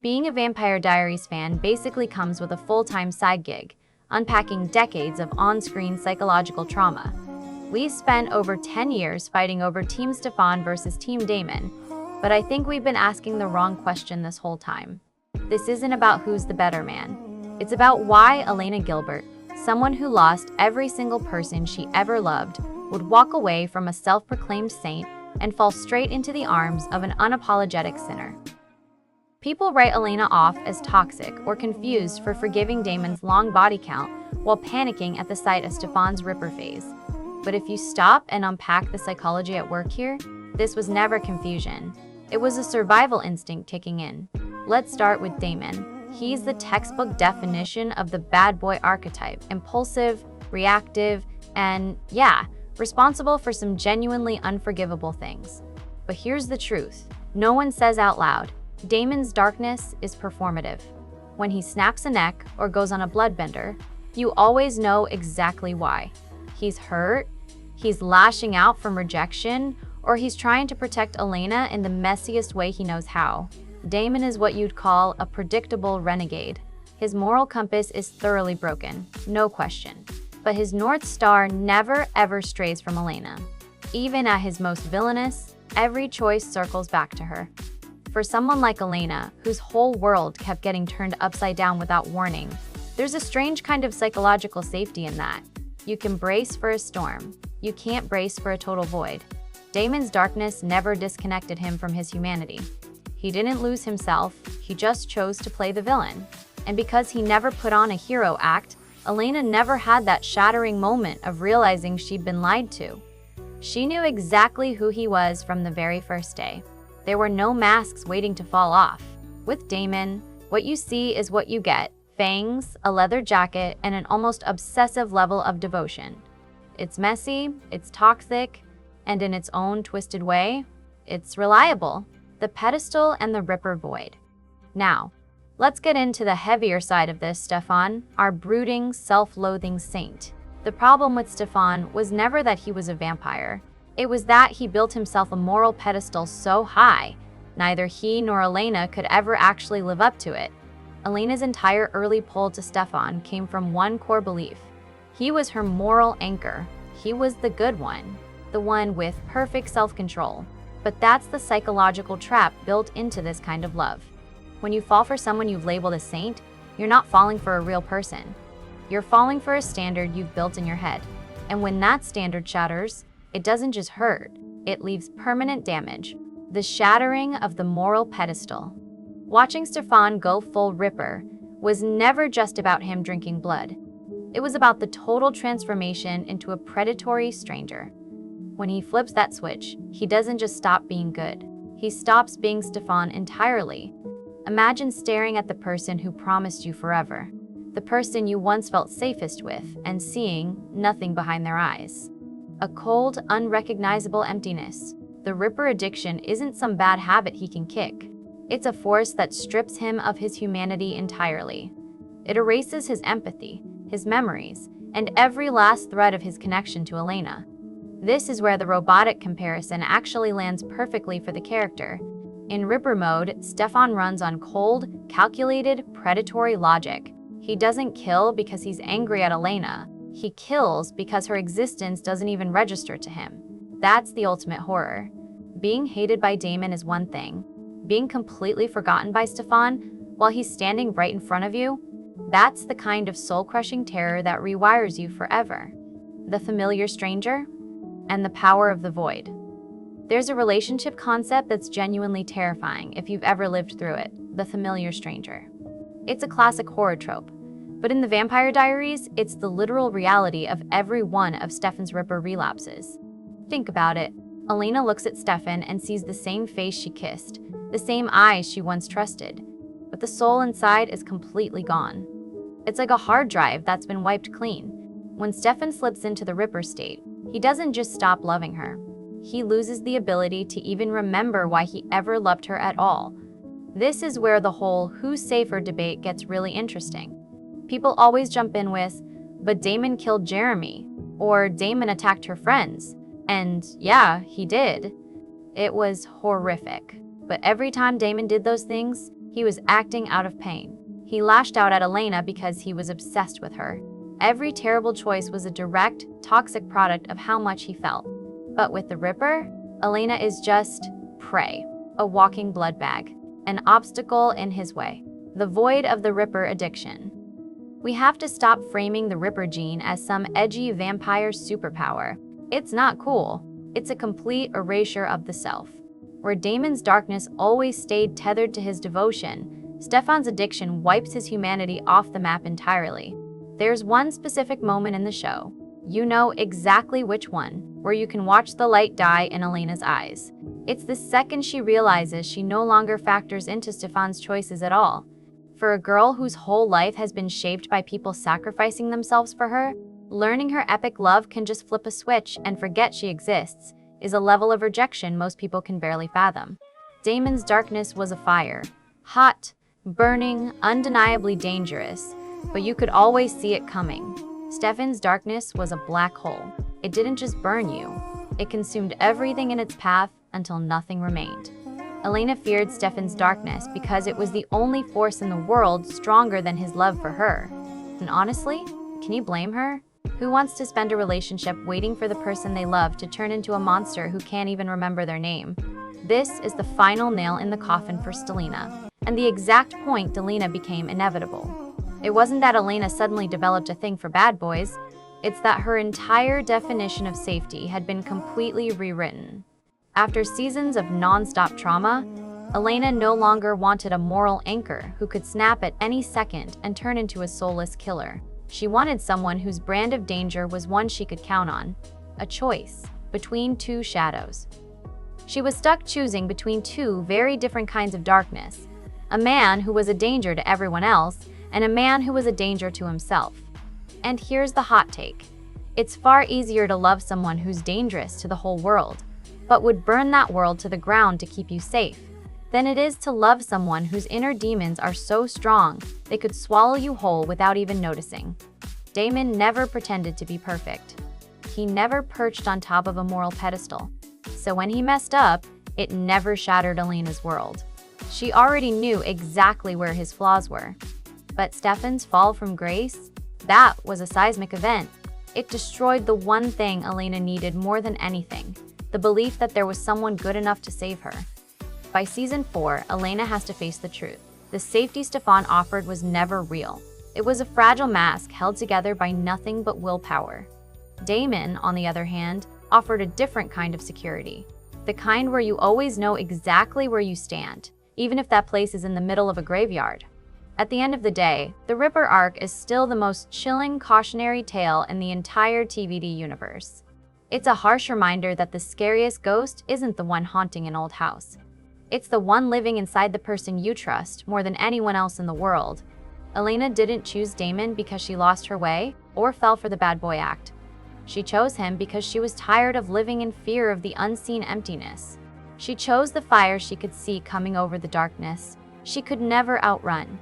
Being a Vampire Diaries fan basically comes with a full-time side gig, unpacking decades of on-screen psychological trauma. We spent over 10 years fighting over Team Stefan versus Team Damon, but I think we've been asking the wrong question this whole time. This isn't about who's the better man. It's about why Elena Gilbert, someone who lost every single person she ever loved, would walk away from a self-proclaimed saint and fall straight into the arms of an unapologetic sinner. People write Elena off as toxic or confused for forgiving Damon's long body count while panicking at the sight of Stefan's Ripper phase. But if you stop and unpack the psychology at work here, this was never confusion. It was a survival instinct kicking in. Let's start with Damon. He's the textbook definition of the bad boy archetype, impulsive, reactive, and responsible for some genuinely unforgivable things. But here's the truth. No one says out loud, Damon's darkness is performative. When he snaps a neck or goes on a bloodbender, you always know exactly why. He's hurt, he's lashing out from rejection, or he's trying to protect Elena in the messiest way he knows how. Damon is what you'd call a predictable renegade. His moral compass is thoroughly broken, no question. But his North Star never ever strays from Elena. Even at his most villainous, every choice circles back to her. For someone like Elena, whose whole world kept getting turned upside down without warning, there's a strange kind of psychological safety in that. You can brace for a storm. You can't brace for a total void. Damon's darkness never disconnected him from his humanity. He didn't lose himself, he just chose to play the villain. And because he never put on a hero act, Elena never had that shattering moment of realizing she'd been lied to. She knew exactly who he was from the very first day. There were no masks waiting to fall off. With Damon, what you see is what you get: fangs, a leather jacket, and an almost obsessive level of devotion. It's messy, it's toxic, and in its own twisted way, it's reliable. The pedestal and the Ripper void. Now, let's get into the heavier side of this, Stefan, our brooding, self-loathing saint. The problem with Stefan was never that he was a vampire. It was that he built himself a moral pedestal so high, neither he nor Elena could ever actually live up to it. Elena's entire early pull to Stefan came from one core belief. He was her moral anchor. He was the good one, the one with perfect self-control. But that's the psychological trap built into this kind of love. When you fall for someone you've labeled a saint, you're not falling for a real person. You're falling for a standard you've built in your head. And when that standard shatters, it doesn't just hurt, it leaves permanent damage. The shattering of the moral pedestal. Watching Stefan go full Ripper was never just about him drinking blood. It was about the total transformation into a predatory stranger. When he flips that switch, he doesn't just stop being good. He stops being Stefan entirely. Imagine staring at the person who promised you forever, the person you once felt safest with, and seeing nothing behind their eyes. A cold, unrecognizable emptiness. The Ripper addiction isn't some bad habit he can kick. It's a force that strips him of his humanity entirely. It erases his empathy, his memories, and every last thread of his connection to Elena. This is where the robotic comparison actually lands perfectly for the character. In Ripper mode, Stefan runs on cold, calculated, predatory logic. He doesn't kill because he's angry at Elena. He kills because her existence doesn't even register to him. That's the ultimate horror. Being hated by Damon is one thing. Being completely forgotten by Stefan while he's standing right in front of you, that's the kind of soul-crushing terror that rewires you forever. The familiar stranger and the power of the void. There's a relationship concept that's genuinely terrifying if you've ever lived through it: the familiar stranger. It's a classic horror trope. But in the Vampire Diaries, it's the literal reality of every one of Stefan's Ripper relapses. Think about it. Elena looks at Stefan and sees the same face she kissed, the same eyes she once trusted, but the soul inside is completely gone. It's like a hard drive that's been wiped clean. When Stefan slips into the Ripper state, he doesn't just stop loving her. He loses the ability to even remember why he ever loved her at all. This is where the whole who's safer debate gets really interesting. People always jump in with, but Damon killed Jeremy, or Damon attacked her friends. And yeah, he did. It was horrific. But every time Damon did those things, he He was acting out of pain. He lashed out at Elena because he was obsessed with her. Every terrible choice was a direct, toxic product of how much he felt. But with the Ripper, Elena is just prey, a walking blood bag, an obstacle in his way. The void of the Ripper addiction. We have to stop framing the Ripper gene as some edgy vampire superpower. It's not cool. It's a complete erasure of the self. Where Damon's darkness always stayed tethered to his devotion, Stefan's addiction wipes his humanity off the map entirely. There's one specific moment in the show, you know exactly which one, where you can watch the light die in Elena's eyes. It's the second she realizes she no longer factors into Stefan's choices at all. For a girl whose whole life has been shaped by people sacrificing themselves for her, learning her epic love can just flip a switch and forget she exists is a level of rejection most people can barely fathom. Damon's darkness was a fire. Hot, burning, undeniably dangerous, but you could always see it coming. Stefan's darkness was a black hole. It didn't just burn you. It consumed everything in its path until nothing remained. Elena feared Stefan's darkness because it was the only force in the world stronger than his love for her. And honestly, can you blame her? Who wants to spend a relationship waiting for the person they love to turn into a monster who can't even remember their name? This is the final nail in the coffin for Stelina, and the exact point Delina became inevitable. It wasn't that Elena suddenly developed a thing for bad boys, it's that her entire definition of safety had been completely rewritten. After seasons of non-stop trauma, Elena no longer wanted a moral anchor who could snap at any second and turn into a soulless killer. She wanted someone whose brand of danger was one she could count on, a choice between two shadows. She was stuck choosing between two very different kinds of darkness, a man who was a danger to everyone else and a man who was a danger to himself. And here's the hot take. It's far easier to love someone who's dangerous to the whole world, but would burn that world to the ground to keep you safe, than it is to love someone whose inner demons are so strong they could swallow you whole without even noticing. Damon never pretended to be perfect. He never perched on top of a moral pedestal. So when he messed up, it never shattered Elena's world. She already knew exactly where his flaws were. But Stefan's fall from grace? That was a seismic event. It destroyed the one thing Elena needed more than anything, the belief that there was someone good enough to save her. By season 4, Elena has to face the truth. The safety Stefan offered was never real. It was a fragile mask held together by nothing but willpower. Damon, on the other hand, offered a different kind of security. The kind where you always know exactly where you stand, even if that place is in the middle of a graveyard. At the end of the day, the Ripper arc is still the most chilling cautionary tale in the entire TVD universe. It's a harsh reminder that the scariest ghost isn't the one haunting an old house. It's the one living inside the person you trust more than anyone else in the world. Elena didn't choose Damon because she lost her way or fell for the bad boy act. She chose him because she was tired of living in fear of the unseen emptiness. She chose the fire she could see coming over the darkness she could never outrun.